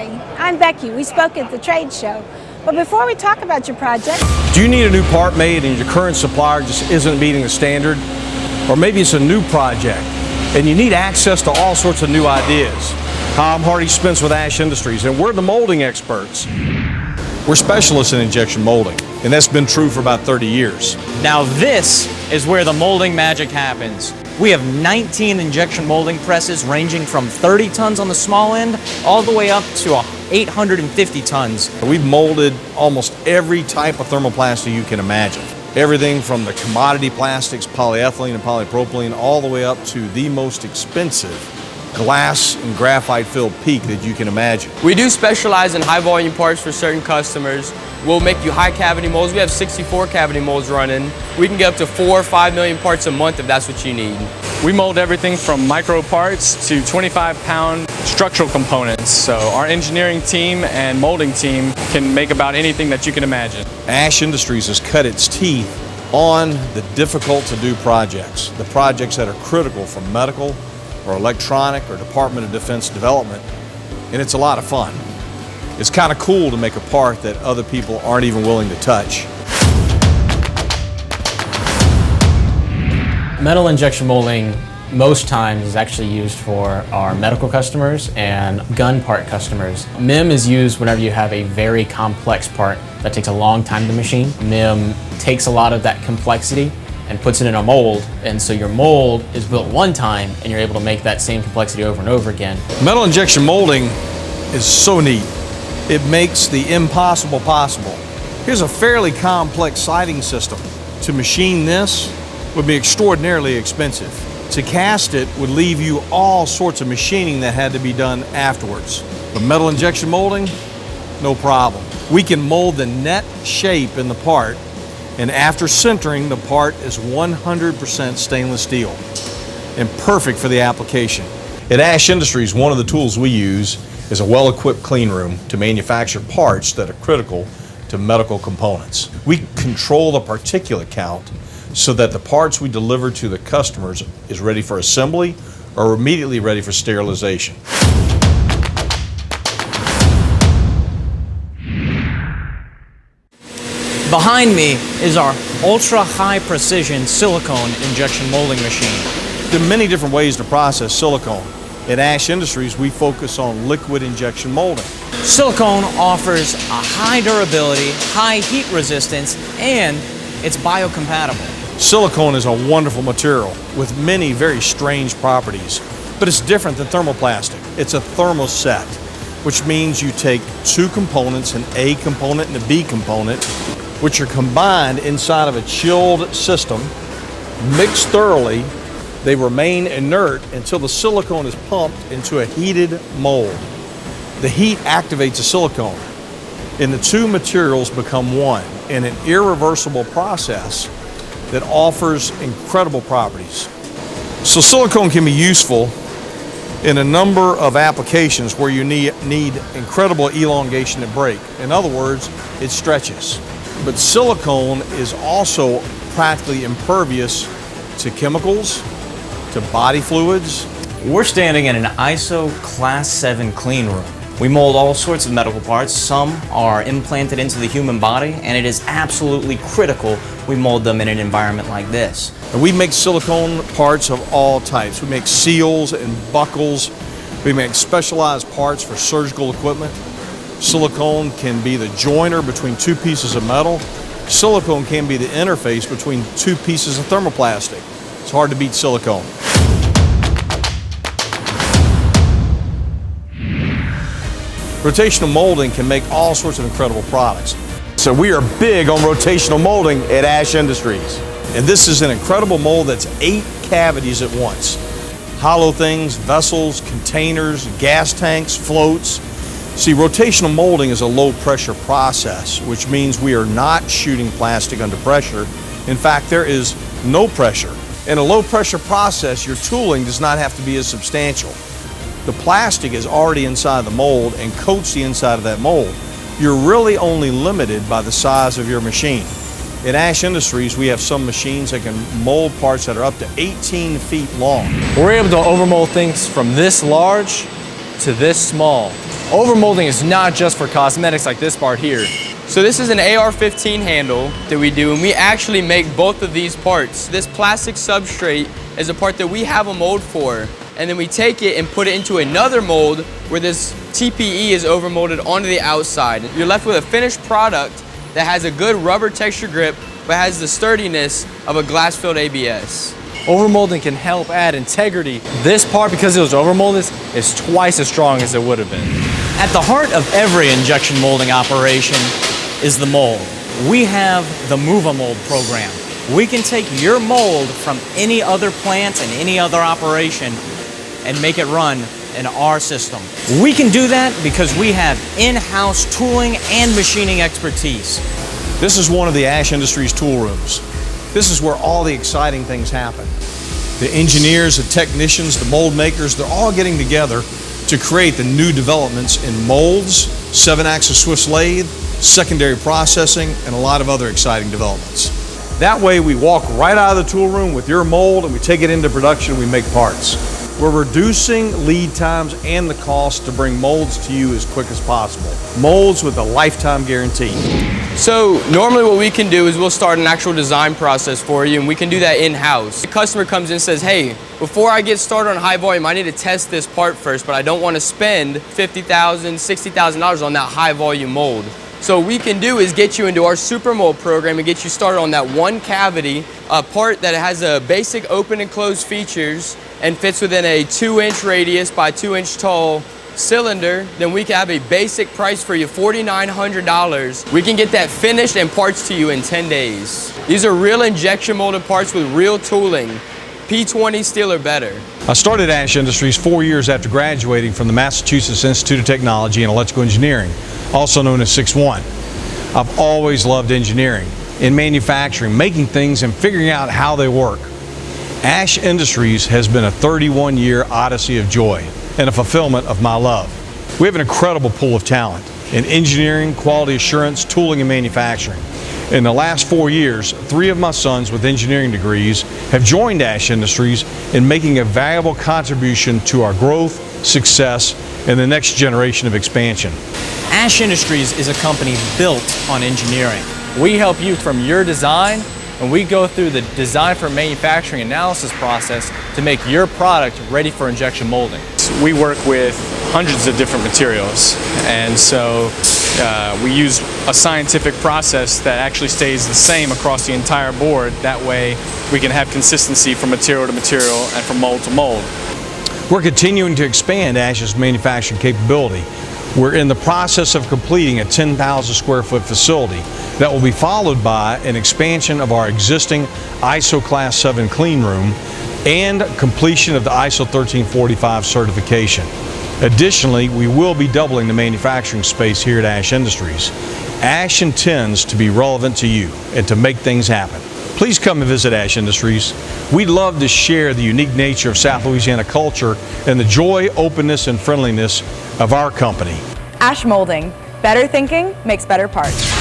Hi, I'm Becky. We spoke at the trade show. But before we talk about your project... Do you need a new part made and your current supplier just isn't meeting the standard? Or maybe it's a new project and you need access to all sorts of new ideas. Hi, I'm Hardy Spence with Ash Industries, and we're the molding experts. We're specialists in injection molding, and that's been true for about 30 years. Now this is where the molding magic happens. We have 19 injection molding presses ranging from 30 tons on the small end all the way up to 850 tons. We've molded almost every type of thermoplastic you can imagine. Everything from the commodity plastics, polyethylene and polypropylene, all the way up to the most expensive glass and graphite filled PEEK that you can imagine. We do specialize in high volume parts for certain customers. We'll make you high cavity molds. We have 64 cavity molds running. We can get up to 4 or 5 million parts a month if that's what you need. We mold everything from micro parts to 25-pound structural components. So our engineering team and molding team can make about anything that you can imagine. Ash Industries has cut its teeth on the difficult to do projects, the projects that are critical for medical or electronic or Department of Defense development, and it's a lot of fun. It's kind of cool to make a part that other people aren't even willing to touch. Metal injection molding most times is actually used for our medical customers and gun part customers. MIM is used whenever you have a very complex part that takes a long time to machine. MIM takes a lot of that complexity and puts it in a mold, and so your mold is built one time and you're able to make that same complexity over and over again. Metal injection molding is so neat. It makes the impossible possible. Here's a fairly complex sighting system. To machine this would be extraordinarily expensive. To cast it would leave you all sorts of machining that had to be done afterwards. But metal injection molding, no problem. We can mold the net shape in the part, and after sintering, the part is 100% stainless steel and perfect for the application. At Ash Industries, one of the tools we use is a well-equipped clean room to manufacture parts that are critical to medical components. We control the particulate count so that the parts we deliver to the customers is ready for assembly or immediately ready for sterilization. Behind me is our ultra high precision silicone injection molding machine. There are many different ways to process silicone. At Ash Industries, we focus on liquid injection molding. Silicone offers a high durability, high heat resistance, and it's biocompatible. Silicone is a wonderful material with many very strange properties, but it's different than thermoplastic. It's a thermoset, which means you take two components, an A component and a B component, which are combined inside of a chilled system, mixed thoroughly. They remain inert until the silicone is pumped into a heated mold. The heat activates the silicone, and the two materials become one in an irreversible process that offers incredible properties. So silicone can be useful in a number of applications where you need incredible elongation and break. In other words, it stretches. But silicone is also practically impervious to chemicals, to body fluids. We're standing in an ISO Class 7 clean room. We mold all sorts of medical parts. Some are implanted into the human body, and it is absolutely critical we mold them in an environment like this. And we make silicone parts of all types. We make seals and buckles. We make specialized parts for surgical equipment. Silicone can be the joiner between two pieces of metal. Silicone can be the interface between two pieces of thermoplastic. It's hard to beat silicone. Rotational molding can make all sorts of incredible products. So we are big on rotational molding at Ash Industries. And this is an incredible mold that's 8 cavities at once. Hollow things, vessels, containers, gas tanks, floats. See, rotational molding is a low pressure process, which means we are not shooting plastic under pressure. In fact, there is no pressure. In a low pressure process, your tooling does not have to be as substantial. The plastic is already inside the mold and coats the inside of that mold. You're really only limited by the size of your machine. At Ash Industries, we have some machines that can mold parts that are up to 18 feet long. We're able to overmold things from this large to this small. Overmolding is not just for cosmetics like this part here. So this is an AR-15 handle that we do, and we actually make both of these parts. This plastic substrate is a part that we have a mold for, and then we take it and put it into another mold where this TPE is overmolded onto the outside. You're left with a finished product that has a good rubber texture grip, but has the sturdiness of a glass-filled ABS. Overmolding can help add integrity. This part, because it was overmolded, is twice as strong as it would have been. At the heart of every injection molding operation is the mold. We have the Move-A-Mold program. We can take your mold from any other plant and any other operation and make it run in our system. We can do that because we have in-house tooling and machining expertise. This is one of the Ash Industries tool rooms. This is where all the exciting things happen. The engineers, the technicians, the mold makers, they're all getting together to create the new developments in molds, 7-axis Swiss lathe, secondary processing, and a lot of other exciting developments. That way we walk right out of the tool room with your mold and we take it into production and we make parts. We're reducing lead times and the cost to bring molds to you as quick as possible. Molds with a lifetime guarantee. So normally what we can do is we'll start an actual design process for you, and we can do that in-house. The customer comes in and says, hey, before I get started on high volume, I need to test this part first, but I don't want to spend $50,000, $60,000 on that high volume mold. So what we can do is get you into our super mold program and get you started on that one cavity, a part that has a basic open and closed features and fits within a 2-inch radius by 2-inch tall cylinder. Then we can have a basic price for you, $4,900. We can get that finished and parts to you in 10 days. These are real injection molded parts with real tooling. P20 steel or better. I started Ash Industries 4 years after graduating from the Massachusetts Institute of Technology and Electrical Engineering, also known as 6-1. I've always loved engineering, in manufacturing, making things and figuring out how they work. Ash Industries has been a 31-year odyssey of joy and a fulfillment of my love. We have an incredible pool of talent in engineering, quality assurance, tooling, and manufacturing. In the last 4 years, 3 of my sons with engineering degrees have joined Ash Industries in making a valuable contribution to our growth, success, and the next generation of expansion. Ash Industries is a company built on engineering. We help you from your design, and we go through the design for manufacturing analysis process to make your product ready for injection molding. We work with hundreds of different materials, and so we use a scientific process that actually stays the same across the entire board. That way we can have consistency from material to material and from mold to mold. We're continuing to expand Ash's manufacturing capability. We're in the process of completing a 10,000 square foot facility that will be followed by an expansion of our existing ISO Class 7 clean room and completion of the ISO 1345 certification. Additionally, we will be doubling the manufacturing space here at Ash Industries. Ash intends to be relevant to you and to make things happen. Please come and visit Ash Industries. We'd love to share the unique nature of South Louisiana culture and the joy, openness, and friendliness of our company. Ash Molding. Better thinking makes better parts.